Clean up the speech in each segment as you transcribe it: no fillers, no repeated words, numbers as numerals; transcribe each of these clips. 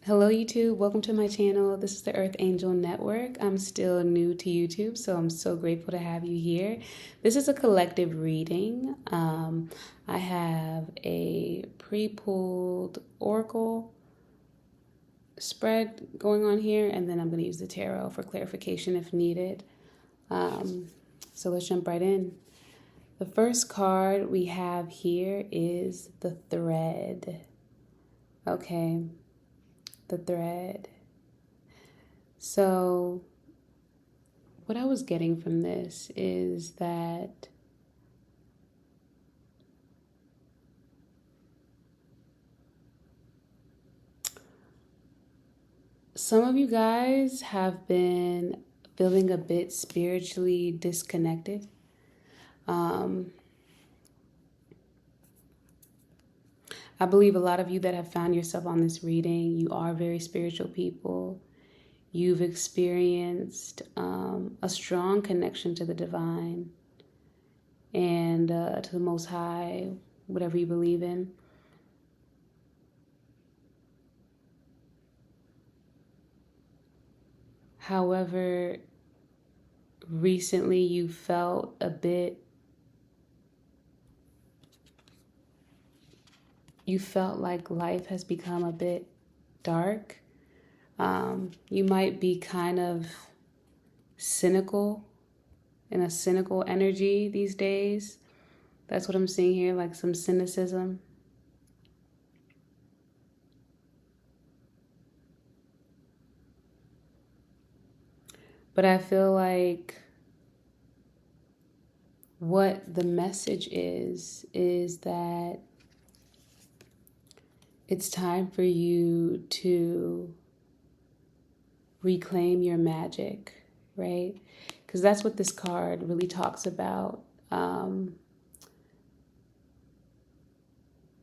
Hello YouTube, welcome to my channel. This is the Earth Angel Network. I'm still new to YouTube, so I'm so grateful to have you here. This is a collective reading. I have a pre-pulled oracle spread going on here, and then I'm going to use the tarot for clarification if needed. So let's jump right in. The first card we have here is the thread. Okay. The thread. So what I was getting from this is that some of you guys have been feeling a bit spiritually disconnected. I believe a lot of you that have found yourself on this reading, you are very spiritual people. You've experienced a strong connection to the divine and to the Most High, whatever you believe in. However, recently you felt a bit, you felt like life has become a bit dark. You might be kind of cynical, in a cynical energy these days. That's what I'm seeing here, like some cynicism. But I feel like what the message is that it's time for you to reclaim your magic, right? Because that's what this card really talks about.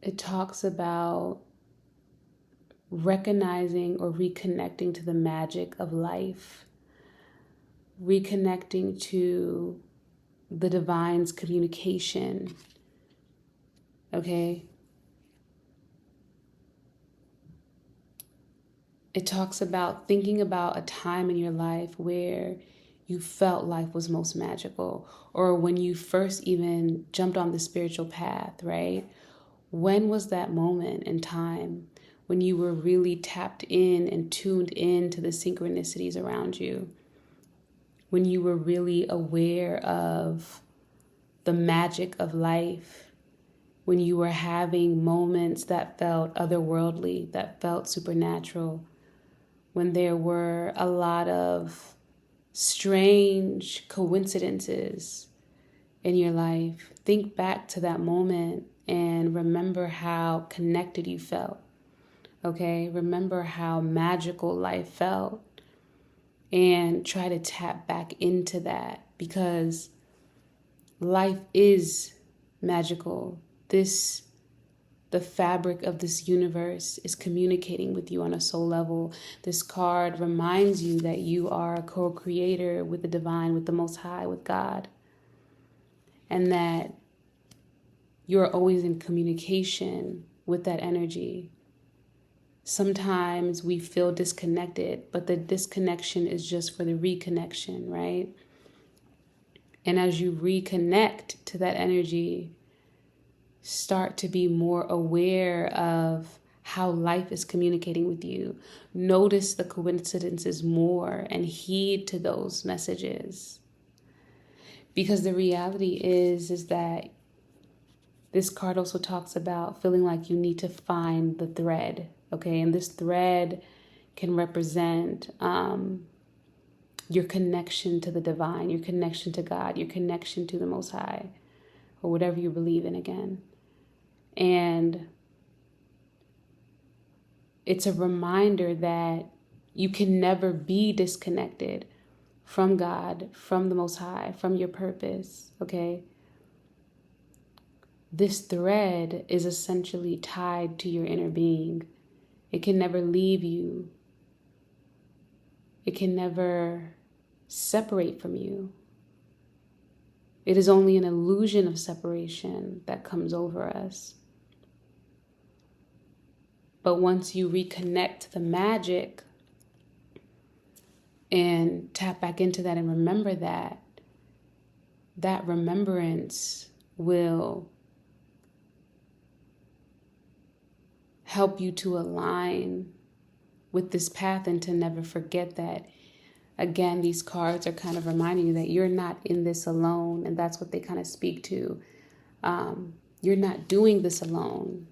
It talks about recognizing or reconnecting to the magic of life, reconnecting to the divine's communication, okay? It talks about thinking about a time in your life where you felt life was most magical, or when you first even jumped on the spiritual path, right? When was that moment in time when you were really tapped in and tuned in to the synchronicities around you? When you were really aware of the magic of life? When you were having moments that felt otherworldly, that felt supernatural? When there were a lot of strange coincidences in your life? Think back to that moment and remember how connected you felt, okay? Remember how magical life felt and try to tap back into that, because life is magical. The fabric of this universe is communicating with you on a soul level. This card reminds you that you are a co-creator with the divine, with the Most High, with God, and that you're always in communication with that energy. Sometimes we feel disconnected, but the disconnection is just for the reconnection, right? And as you reconnect to that energy, start to be more aware of how life is communicating with you. Notice the coincidences more and heed to those messages. Because the reality is that this card also talks about feeling like you need to find the thread, okay? And this thread can represent your connection to the divine, your connection to God, your connection to the Most High, or whatever you believe in again. And it's a reminder that you can never be disconnected from God, from the Most High, from your purpose, okay? This thread is essentially tied to your inner being. It can never leave you. It can never separate from you. It is only an illusion of separation that comes over us. But once you reconnect to the magic and tap back into that and remember that, that remembrance will help you to align with this path and to never forget that. Again, these cards are kind of reminding you that you're not in this alone, and that's what they kind of speak to. You're not doing this alone.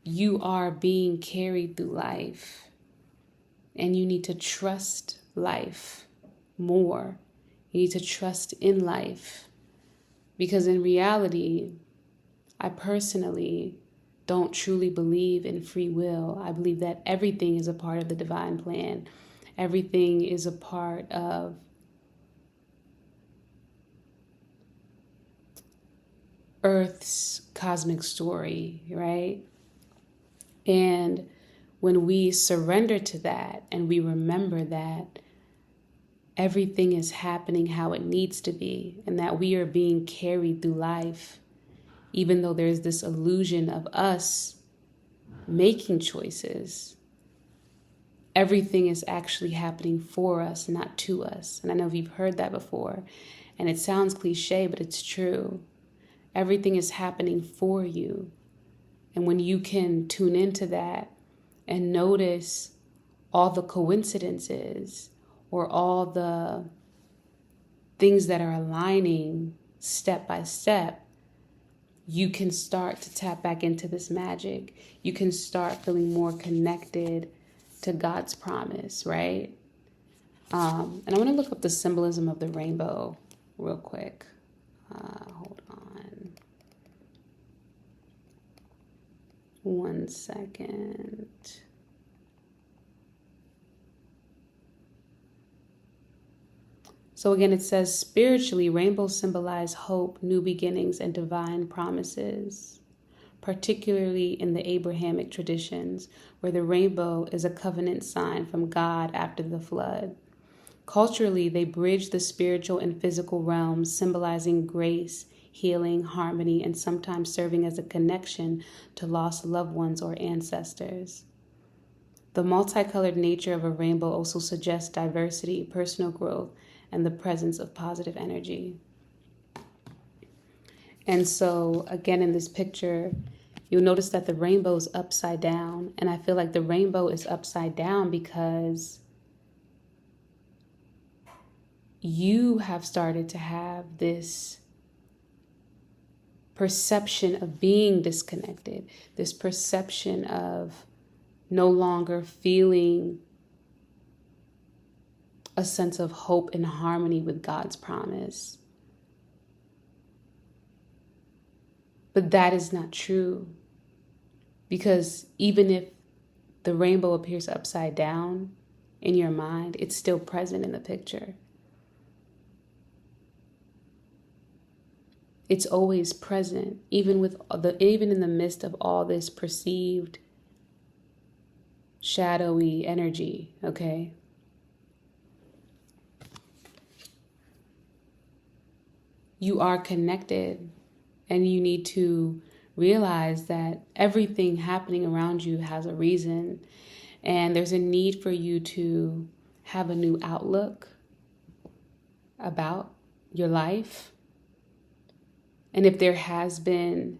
You are being carried through life, and you need to trust life more. You need to trust in life, because in reality, I personally don't truly believe in free will. I believe that everything is a part of the divine plan. Everything is a part of Earth's cosmic story, right? And when we surrender to that and we remember that everything is happening how it needs to be, and that we are being carried through life, even though there's this illusion of us making choices, everything is actually happening for us, not to us. And I know you've heard that before, and it sounds cliche, but it's true. Everything is happening for you. And when you can tune into that and notice all the coincidences or all the things that are aligning step by step, you can start to tap back into this magic. You can start feeling more connected to God's promise, right? And I want to look up the symbolism of the rainbow real quick. Hold on. 1 second. So again, it says, spiritually, rainbows symbolize hope, new beginnings, and divine promises, particularly in the Abrahamic traditions, where the rainbow is a covenant sign from God after the flood. Culturally, they bridge the spiritual and physical realms, symbolizing grace, healing, harmony, and sometimes serving as a connection to lost loved ones or ancestors. The multicolored nature of a rainbow also suggests diversity, personal growth, and the presence of positive energy. And so, again, in this picture, you'll notice that the rainbow is upside down. And I feel like the rainbow is upside down because you have started to have this perception of being disconnected, this perception of no longer feeling a sense of hope and harmony with God's promise. But that is not true, because even if the rainbow appears upside down in your mind, it's still present in the picture. It's always present, even in the midst of all this perceived shadowy energy, okay? You are connected, and you need to realize that everything happening around you has a reason, and there's a need for you to have a new outlook about your life. And if there have been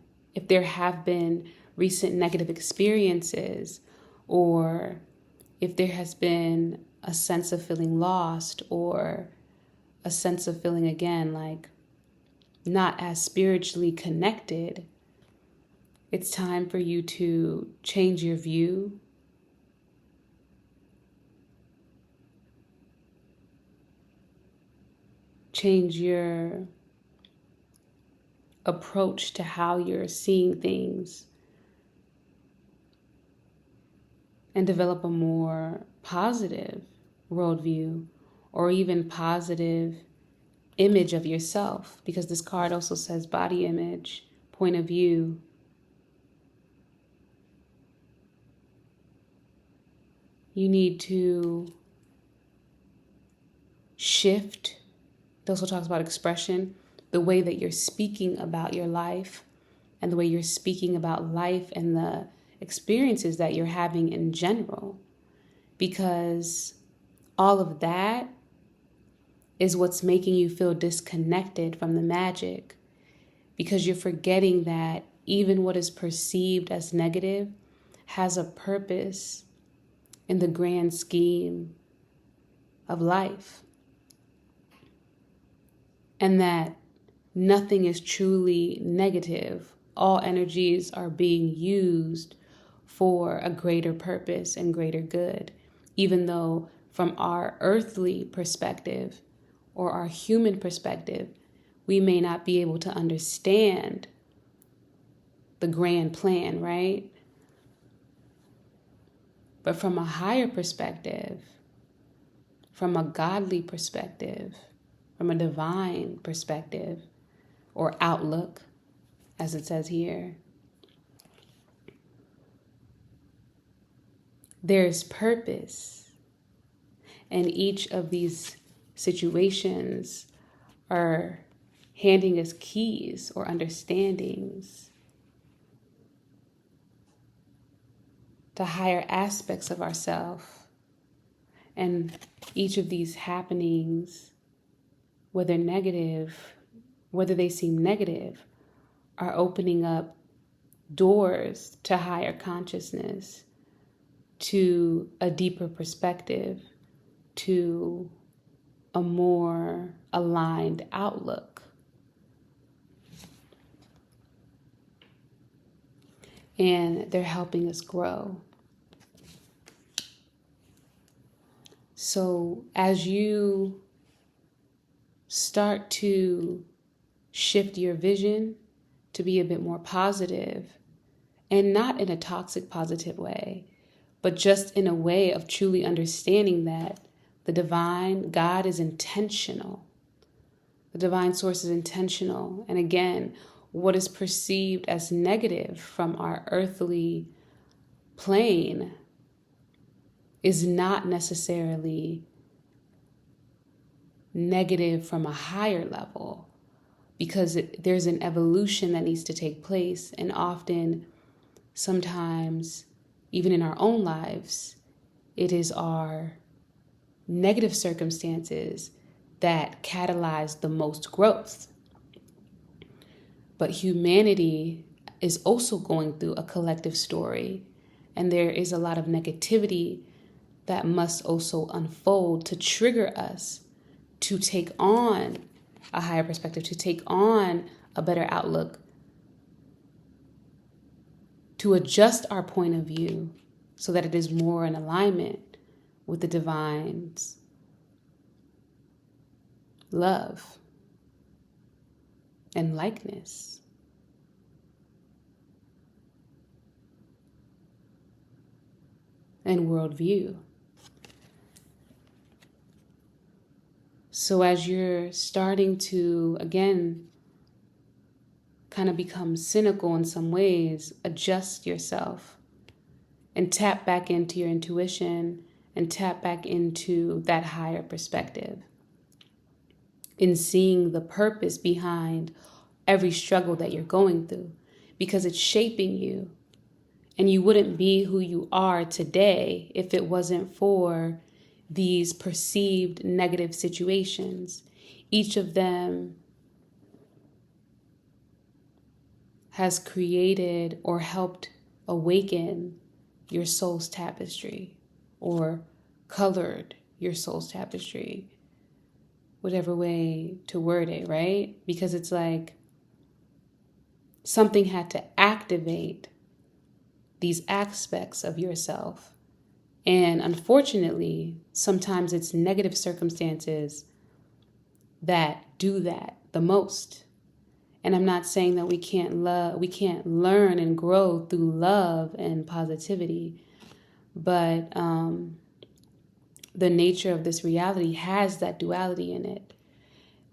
recent negative experiences, or if there has been a sense of feeling lost, or a sense of feeling, again, like not as spiritually connected, it's time for you to change your view, change your approach to how you're seeing things, and develop a more positive worldview, or even positive image of yourself, because this card also says body image, point of view. You need to shift. It also talks about expression, the way that you're speaking about your life, and the way you're speaking about life and the experiences that you're having in general, because all of that is what's making you feel disconnected from the magic, because you're forgetting that even what is perceived as negative has a purpose in the grand scheme of life, and that nothing is truly negative. All energies are being used for a greater purpose and greater good, even though from our earthly perspective or our human perspective, we may not be able to understand the grand plan, right? But from a higher perspective, from a godly perspective, from a divine perspective or outlook, as it says here, there's purpose. And each of these situations are handing us keys or understandings to higher aspects of ourselves. And each of these happenings, whether they seem negative, are opening up doors to higher consciousness, to a deeper perspective, to a more aligned outlook. And they're helping us grow. So as you start to shift your vision to be a bit more positive, and not in a toxic positive way, but just in a way of truly understanding that the divine God is intentional. The divine source is intentional. And again, what is perceived as negative from our earthly plane is not necessarily negative from a higher level, because there's an evolution that needs to take place. And often, sometimes, even in our own lives, it is our negative circumstances that catalyze the most growth. But humanity is also going through a collective story, and there is a lot of negativity that must also unfold to trigger us to take on a higher perspective, to take on a better outlook, to adjust our point of view so that it is more in alignment with the divine's love and likeness. And worldview. So as you're starting to, again, kind of become cynical in some ways, adjust yourself and tap back into your intuition and tap back into that higher perspective, in seeing the purpose behind every struggle that you're going through, because it's shaping you. And you wouldn't be who you are today if it wasn't for these perceived negative situations. Each of them has created or helped awaken your soul's tapestry, or colored your soul's tapestry, whatever way to word it, right? Because it's like something had to activate these aspects of yourself. And unfortunately, sometimes it's negative circumstances that do that the most. And I'm not saying that we can't learn and grow through love and positivity, but the nature of this reality has that duality in it.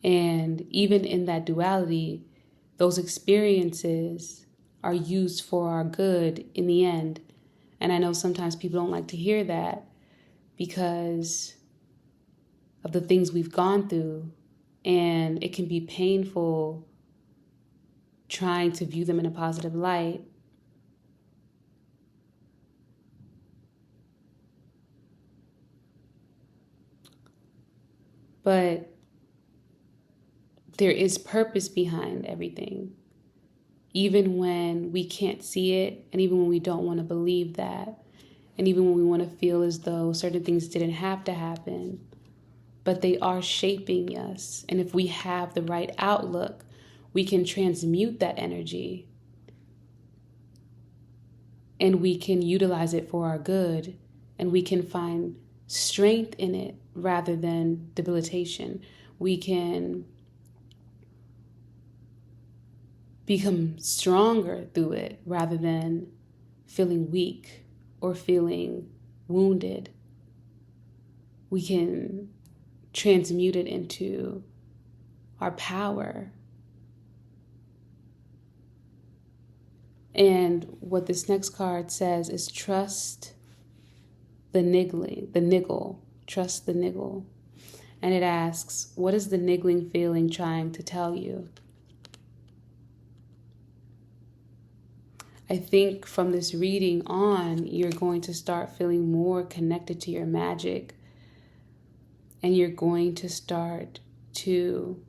And even in that duality, those experiences are used for our good in the end. And I know sometimes people don't like to hear that because of the things we've gone through, and it can be painful trying to view them in a positive light. But there is purpose behind everything, even when we can't see it, and even when we don't want to believe that, and even when we want to feel as though certain things didn't have to happen, but they are shaping us. And if we have the right outlook, we can transmute that energy and we can utilize it for our good, and we can find strength in it rather than debilitation. We can become stronger through it rather than feeling weak or feeling wounded. We can transmute it into our power. And what this next card says is trust the niggle, trust the niggle. And it asks, what is the niggling feeling trying to tell you? I think from this reading on, you're going to start feeling more connected to your magic, and you're going to start to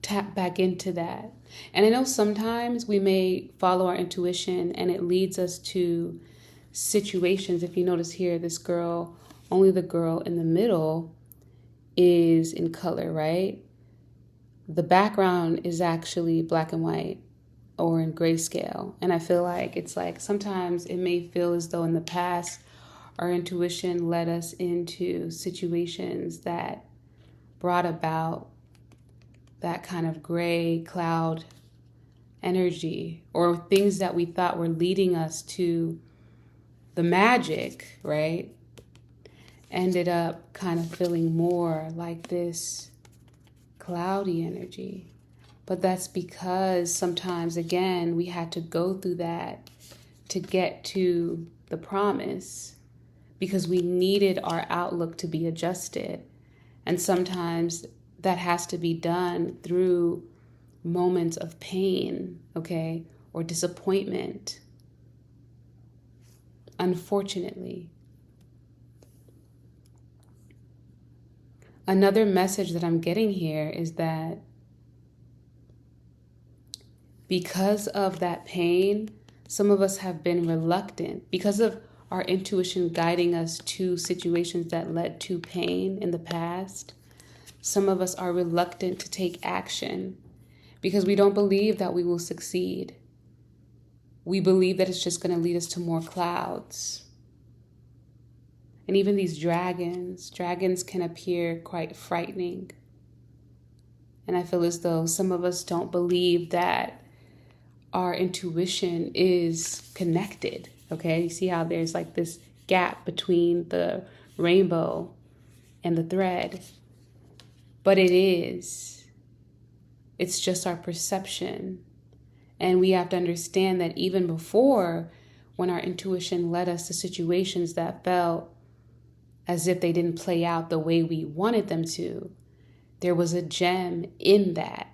tap back into that. And I know sometimes we may follow our intuition and it leads us to situations. If you notice here, this girl, only the girl in the middle is in color, right? The background is actually black and white or in grayscale. And I feel like it's like sometimes it may feel as though in the past our intuition led us into situations that brought about that kind of gray cloud energy, or things that we thought were leading us to the magic, right? Ended up kind of feeling more like this cloudy energy. But that's because sometimes, again, we had to go through that to get to the promise, because we needed our outlook to be adjusted. And sometimes that has to be done through moments of pain, okay, or disappointment, unfortunately. Another message that I'm getting here is that because of that pain, some of us have been reluctant, because of our intuition guiding us to situations that led to pain in the past. Some of us are reluctant to take action because we don't believe that we will succeed. We believe that it's just going to lead us to more clouds. And even these dragons can appear quite frightening. And I feel as though some of us don't believe that our intuition is connected, okay? You see how there's like this gap between the rainbow and the thread. But it is. It's just our perception. And we have to understand that even before, when our intuition led us to situations that felt as if they didn't play out the way we wanted them to, there was a gem in that.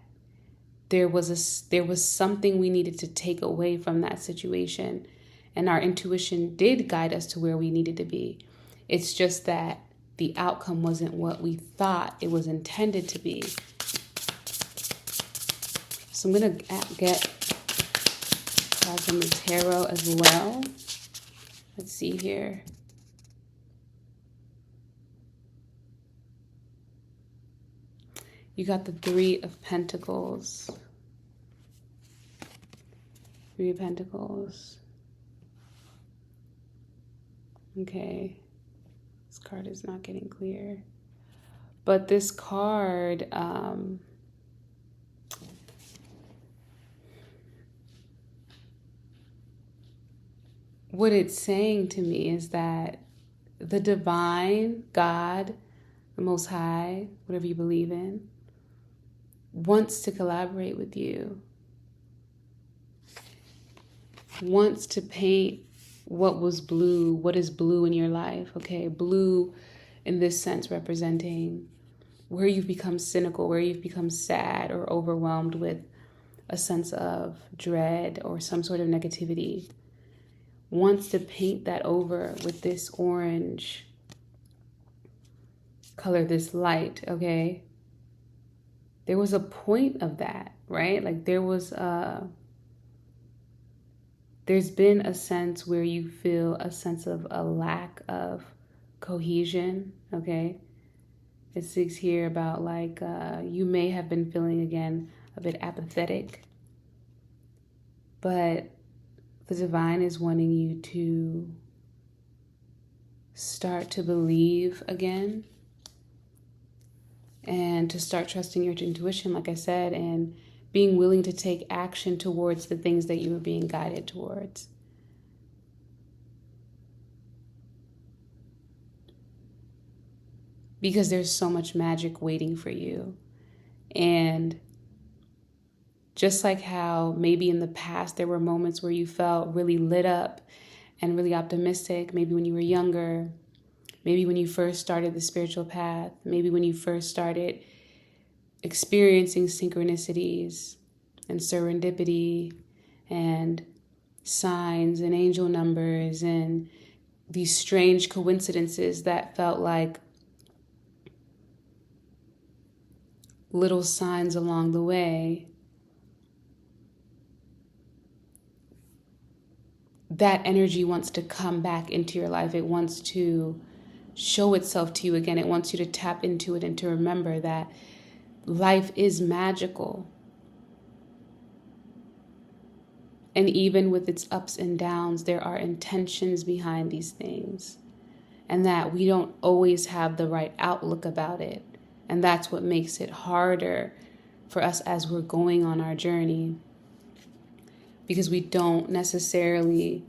There was something we needed to take away from that situation. And our intuition did guide us to where we needed to be. It's just that the outcome wasn't what we thought it was intended to be. So I'm going to get cards from the tarot as well. Let's see here. You got the Three of Pentacles. Three of Pentacles. Okay. This card is not getting clear. But this card, what it's saying to me is that the divine, God, the Most High, whatever you believe in, wants to collaborate with you, wants to paint what was blue, what is blue in your life, okay? Blue in this sense representing where you've become cynical, where you've become sad or overwhelmed with a sense of dread or some sort of negativity. wants to paint that over with this orange color, this light, okay? There was a point of that, right? Like there's been a sense where you feel a sense of a lack of cohesion, okay? It speaks here about like you may have been feeling, again, a bit apathetic, but the divine is wanting you to start to believe again and to start trusting your intuition, like I said, and being willing to take action towards the things that you are being guided towards. Because there's so much magic waiting for you. And just like how maybe in the past there were moments where you felt really lit up and really optimistic, maybe when you were younger, maybe when you first started the spiritual path, maybe when you first started experiencing synchronicities and serendipity and signs and angel numbers and these strange coincidences that felt like little signs along the way. That energy wants to come back into your life. It wants to show itself to you again. It wants you to tap into it and to remember that life is magical. And even with its ups and downs, there are intentions behind these things. And that we don't always have the right outlook about it. And that's what makes it harder for us as we're going on our journey. Because we don't necessarily,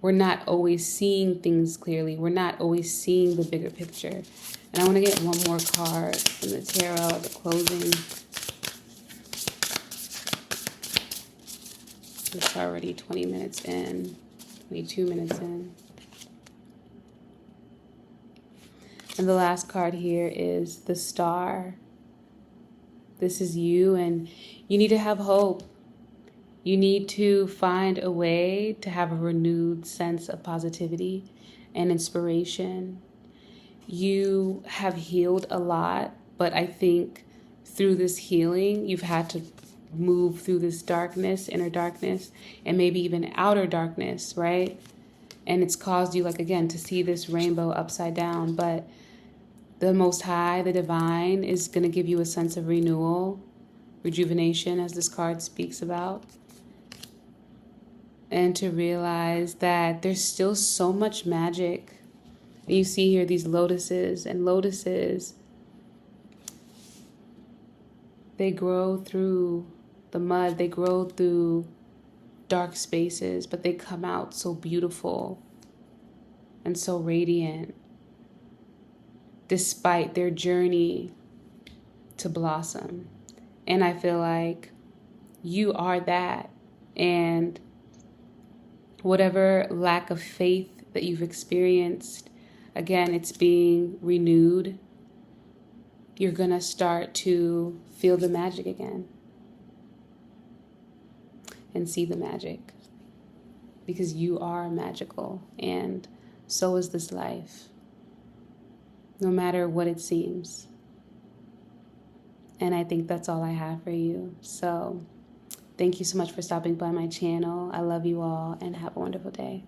we're not always seeing things clearly. We're not always seeing the bigger picture. And I want to get one more card from the tarot, the closing. It's already 20 minutes in, 22 minutes in. And the last card here is the Star. This is you, and you need to have hope. You need to find a way to have a renewed sense of positivity and inspiration. You have healed a lot, but I think through this healing, you've had to move through this darkness, inner darkness, and maybe even outer darkness, right? And it's caused you, like, again, to see this rainbow upside down. But the Most High, the Divine, is going to give you a sense of renewal, rejuvenation, as this card speaks about. And to realize that there's still so much magic. And you see here these lotuses, and lotuses, they grow through the mud, they grow through dark spaces, but they come out so beautiful and so radiant, despite their journey to blossom. And I feel like you are that. And whatever lack of faith that you've experienced, again, it's being renewed. You're going to start to feel the magic again and see the magic, because you are magical, and so is this life, no matter what it seems. And I think that's all I have for you. So thank you so much for stopping by my channel. I love you all, and have a wonderful day.